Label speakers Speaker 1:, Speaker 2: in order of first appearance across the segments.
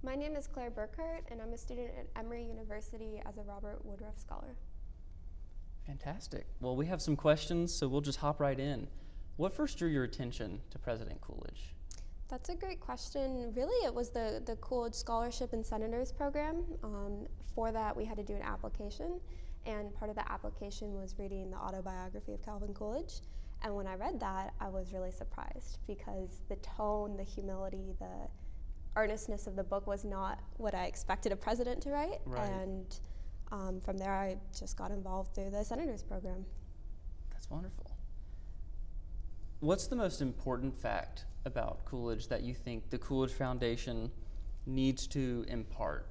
Speaker 1: My name is Claire Burkhardt, and I'm a student at Emory University as a Robert Woodruff Scholar.
Speaker 2: Fantastic. Well, we have some questions, so we'll just hop right in. What first drew your attention to President Coolidge?
Speaker 1: That's a great question. Really, it was the Coolidge Scholarship and Senators program. For that, we had to do an application, and part of the application was reading the autobiography of Calvin Coolidge. And when I read that, I was really surprised because the tone, the humility, the earnestness of the book was not what I expected a president to write.
Speaker 2: Right.
Speaker 1: And from there, I just got involved through the Senators program.
Speaker 2: That's wonderful. What's the most important fact about Coolidge that you think the Coolidge Foundation needs to impart?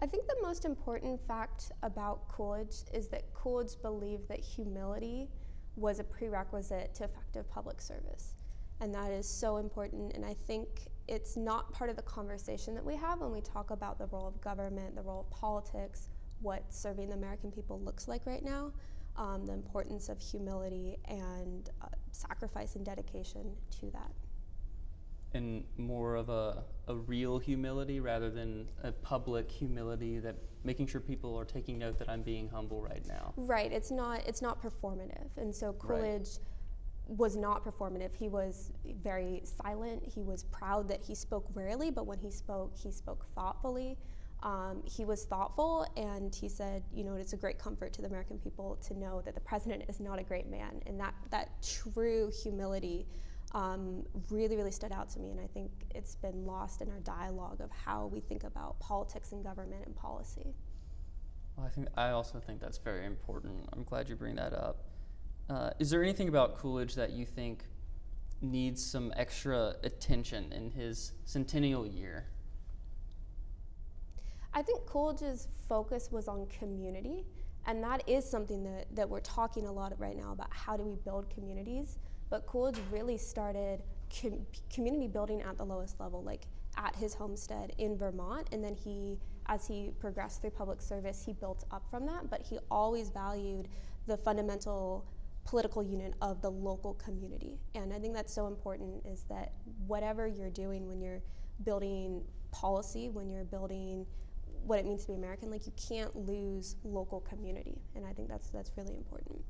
Speaker 1: I think the most important fact about Coolidge is that Coolidge believed that humility was a prerequisite to effective public service. And that is so important, and I think it's not part of the conversation that we have when we talk about the role of government, the role of politics, what serving the American people looks like right now, the importance of humility and sacrifice and dedication to that.
Speaker 2: And more of a real humility rather than a public humility, that making sure people are taking note that I'm being humble right now.
Speaker 1: Right, it's not performative, and so Coolidge was not performative. He was very silent. He was proud that he spoke rarely, but when he spoke thoughtfully. He was thoughtful, and he said, it's a great comfort to the American people to know that the president is not a great man, and that true humility really, really stood out to me, and I think it's been lost in our dialogue of how we think about politics and government and policy.
Speaker 2: Well, I also think that's very important. I'm glad you bring that up. Is there anything about Coolidge that you think needs some extra attention in his centennial year?
Speaker 1: I think Coolidge's focus was on community, and that is something that we're talking a lot right now about how do we build communities, but Coolidge really started community building at the lowest level, like at his homestead in Vermont, and then as he progressed through public service, he built up from that, but he always valued the fundamental political unit of the local community. And I think that's so important, is that whatever you're doing when you're building policy, when you're building what it means to be American, like, you can't lose local community. And I think that's really important.